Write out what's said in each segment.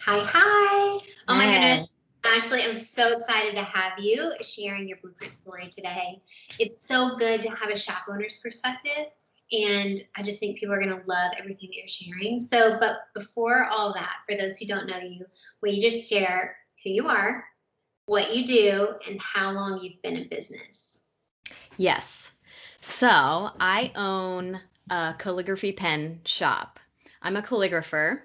Hi, hi. Oh my Hey. goodness. Ashley, I'm so excited to have you sharing your blueprint story today. It's so good to have a shop owner's perspective, and I just think people are going to love everything that you're sharing. But before all that, for those who don't know you, will you just share who you are, what you do, and how long you've been in business? Yes. So I own a calligraphy pen shop. I'm a calligrapher.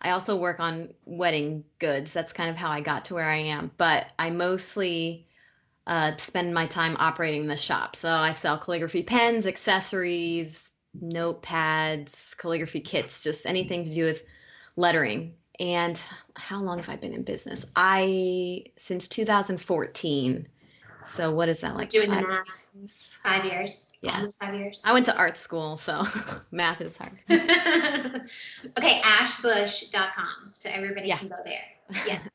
I also work on wedding goods. That's kind of how I got to where I am. But I mostly spend my time operating the shop. So I sell calligraphy pens, accessories, notepads, calligraphy kits, just anything to do with lettering. And how long have I been in business? Since 2014. So what is that, I'm like doing the five math. years? 5 years, Yeah. almost 5 years. I went to art school, so math is hard. Okay, ashbush.com. So everybody Yeah. can go there. Yes.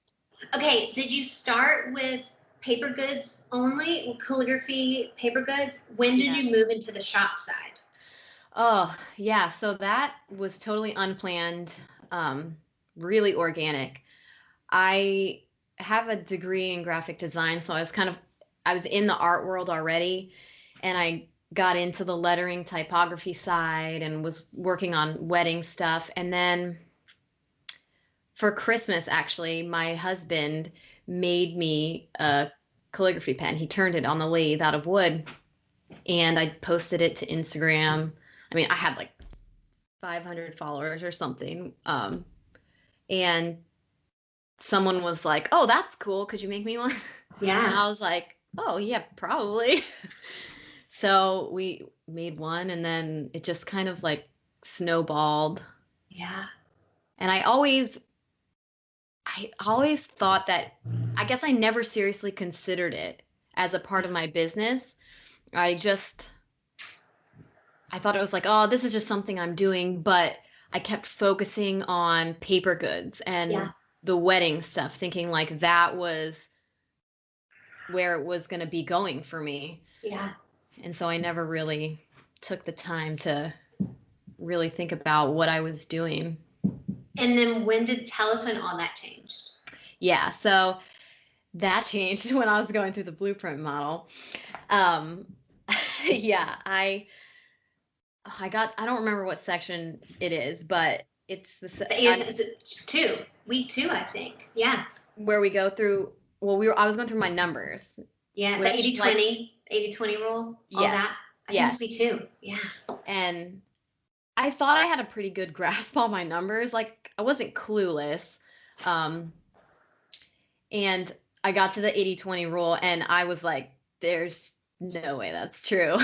Okay, did you start with paper goods only, calligraphy, paper goods? When did Yeah. you move into the shop side? Oh, yeah. So that was totally unplanned, um, really organic. I have a degree in graphic design, so I was in the art world already, and I got into the lettering typography side and was working on wedding stuff. And then for Christmas, actually, my husband made me a calligraphy pen. He turned it on the lathe out of wood, and I posted it to Instagram. I mean, I had like 500 followers or something. And someone was like, "Oh, that's cool. Could you make me one?" And Yeah, I was like, "Oh, yeah, probably." So we made one, and then it just kind of like snowballed. yeah, And I always thought that, I guess I never seriously considered it as a part of my business. I just I thought it was like, oh, this is just something I'm doing, but I kept focusing on paper goods yeah, and the wedding stuff, thinking like that was where it was going to be going for me. yeah. And so I never really took the time to really think about what I was doing. And then tell us when all that changed? Yeah, so that changed when I was going through the blueprint model. Um, yeah, I don't remember what section it is, but it's Is it week two, I think. Yeah, where we go through. Well, I was going through my numbers, yeah. The which, 80 like, 20, 80-20 rule, all that. yes, I think it's yes, me too. Yeah, and I thought I had a pretty good grasp on my numbers. Like, I wasn't clueless, um, and I got to the 80-20 rule, and I was like, "There's no way that's true."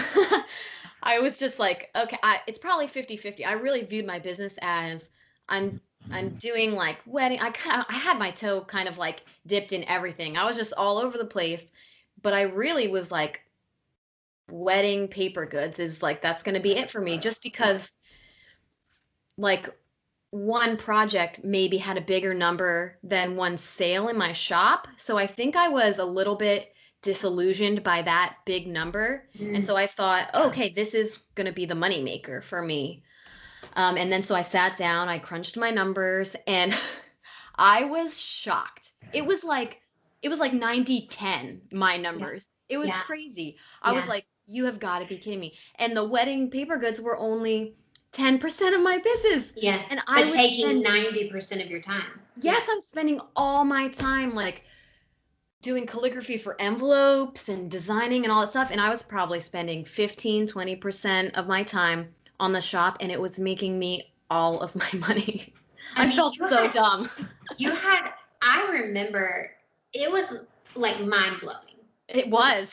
I was just like, okay, it's probably 50-50. I really viewed my business as I'm I'm doing like wedding. I had my toe kind of like dipped in everything. I was just all over the place, but I really was like, wedding paper goods is like, that's going to be it for me, just yeah, because like one project maybe had a bigger number than one sale in my shop. So I think I was a little bit disillusioned by that big number. And mm, so I thought, oh, yeah. okay, this is going to be the money maker for me. And then so I sat down, I crunched my numbers, and I was shocked. It was like 90-10, my Yeah, numbers. It was yeah, crazy. I was yeah. like, you have got to be kidding me. And the wedding paper goods were only 10% of my business. Yeah, And I but was taking spending, 90% of your time. Yeah, yes, I was spending all my time like doing calligraphy for envelopes and designing and all that stuff. And I was probably spending 15-20% of my time on the shop, and it was making me all of my money. I I mean, felt so dumb. you had, I remember it was like mind blowing. It was.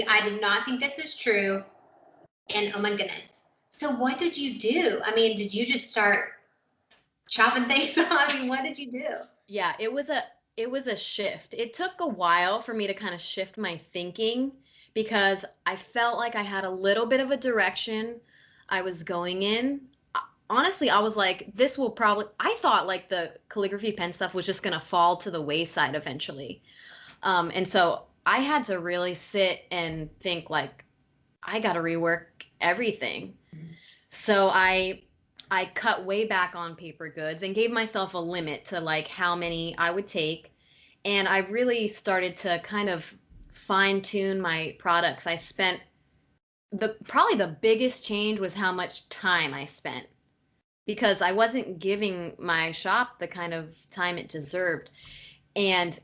I did not think this is true, and oh my goodness. So what did you do? I mean, did you just start chopping things off? I mean, what did you do? Yeah, it was a shift. It took a while for me to kind of shift my thinking, because I felt like I had a little bit of a direction I was going in. Honestly, I was like, I thought like the calligraphy pen stuff was just gonna fall to the wayside eventually. And so I had to really sit and think like, I gotta rework everything. So I I cut way back on paper goods and gave myself a limit to like how many I would take. And I really started to kind of fine tune my products. I spent probably the biggest change was how much time I spent because I wasn't giving my shop the kind of time it deserved. And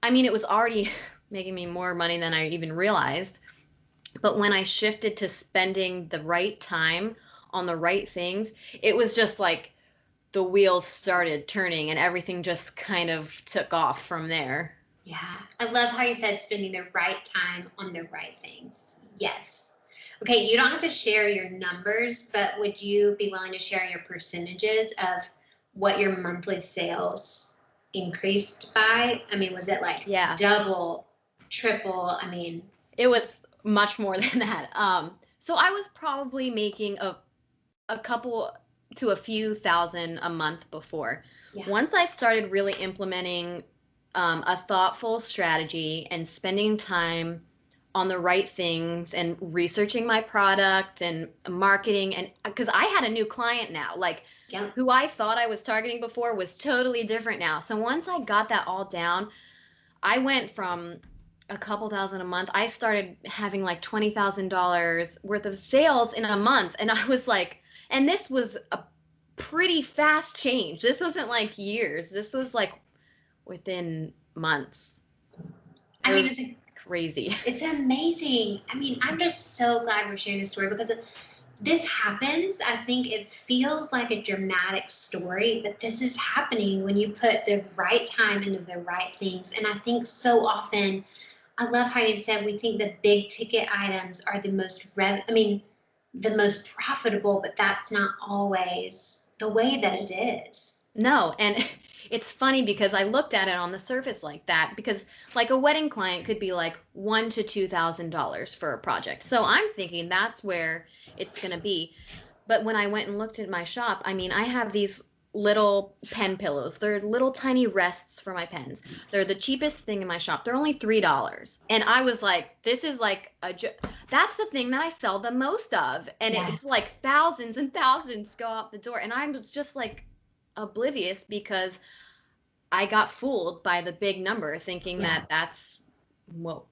I mean, it was already making me more money than I even realized. But when I shifted to spending the right time on the right things, it was just like the wheels started turning and everything just kind of took off from there. Yeah. I love how you said spending the right time on the right things. Yes. Okay, you don't have to share your numbers, but would you be willing to share your percentages of what your monthly sales increased by? I mean, was it like double, triple? I mean, it was much more than that. So I was probably making a couple to a few thousand a month before. Yeah. Once I started really implementing a thoughtful strategy and spending time on the right things and researching my product and marketing, and because I had a new client now, like who I thought I was targeting before was totally different now. So once I got that all down, I went from a couple thousand a month. I started having like $20,000 worth of sales in a month. And I was like, and this was a pretty fast change. This wasn't like years. This was like within months. I mean, it's crazy. It's amazing. I mean, I'm just so glad we're sharing this story because this happens. I think it feels like a dramatic story, but this is happening when you put the right time into the right things. And I think so often, I love how you said we think the big ticket items are the most the most profitable, but that's not always the way that it is. No, and it's funny because I looked at it on the surface like that, because like a wedding client could be like $1,000 to $2,000 for a project. So I'm thinking that's where it's going to be. But when I went and looked at my shop, I mean, I have these little pen pillows. They're little tiny rests for my pens. They're the cheapest thing in my shop. They're only $3. And I was like, this is like that's the thing that I sell the most of. And it's like thousands and thousands go out the door. And I'm just like oblivious because I got fooled by the big number thinking that that's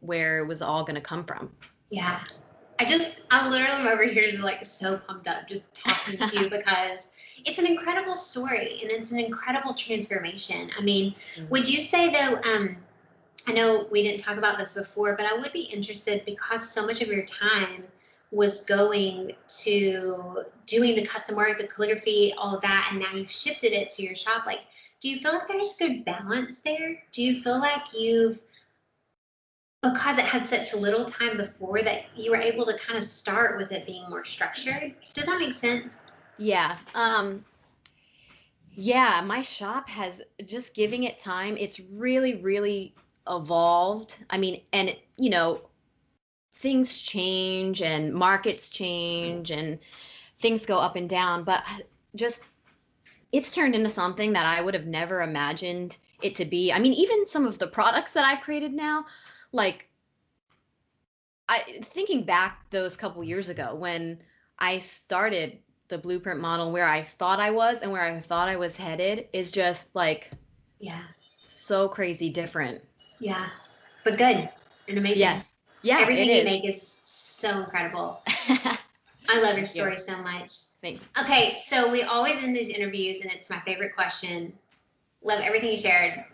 where it was all going to come from. Yeah. I literally am over here just like so pumped up just talking to you because it's an incredible story and it's an incredible transformation. I mean, would you say though, I know we didn't talk about this before, but I would be interested because so much of your time was going to doing the custom work, the calligraphy, all of that, and now you've shifted it to your shop. Like, do you feel like there's good balance there? Do you feel like because it had such little time before, that you were able to kind of start with it being more structured? Does that make sense? Yeah. Yeah, my shop has, just giving it time, it's really, really evolved. I mean, and things change and markets change and things go up and down, but just it's turned into something that I would have never imagined it to be. I mean, even some of the products that I've created now, like thinking back those couple years ago when I started the blueprint model, where I thought I was and where I thought I was headed is just like, so crazy different. Yeah, but good and amazing. Yes. Yeah, everything you make is so incredible. I love your story so much. Thanks. Okay, so we always end these interviews, and it's my favorite question. Love everything you shared.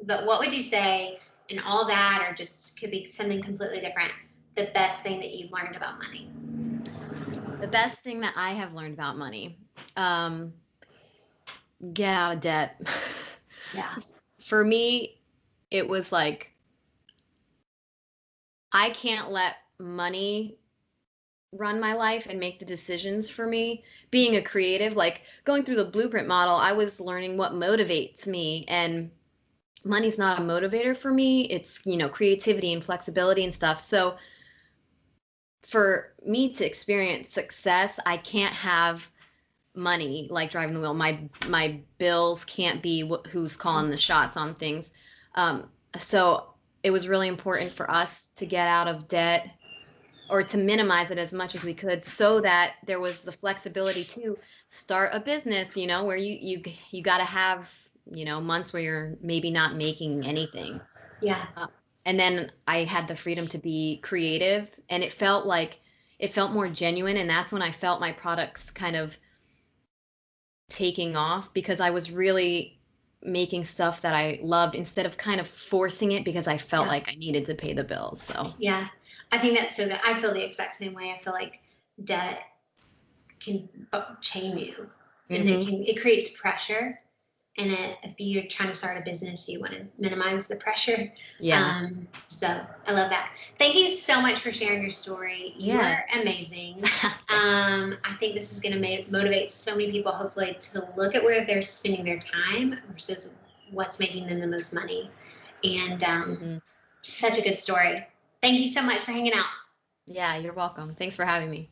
But what would you say in all that, or just could be something completely different, the best thing that you've learned about money? The best thing that I have learned about money, get out of debt. Yeah. For me, it was like, I can't let money run my life and make the decisions for me. Being a creative, like going through the blueprint model, I was learning what motivates me, and money's not a motivator for me. It's, creativity and flexibility and stuff. So for me to experience success, I can't have money like driving the wheel. My bills can't be who's calling the shots on things. So it was really important for us to get out of debt or to minimize it as much as we could, so that there was the flexibility to start a business, where you got to have, months where you're maybe not making anything. Yeah. And then I had the freedom to be creative, and it felt more genuine. And that's when I felt my products kind of taking off, because I was really making stuff that I loved instead of kind of forcing it because I felt like I needed to pay the bills. So yeah, I think that's so good. I feel the exact same way. I feel like debt can chain you, and it creates pressure. And if you're trying to start a business, you want to minimize the pressure. Yeah. So I love that. Thank you so much for sharing your story. Yeah. You're amazing. I think this is going to motivate so many people, hopefully, to look at where they're spending their time versus what's making them the most money. And such a good story. Thank you so much for hanging out. Yeah, you're welcome. Thanks for having me.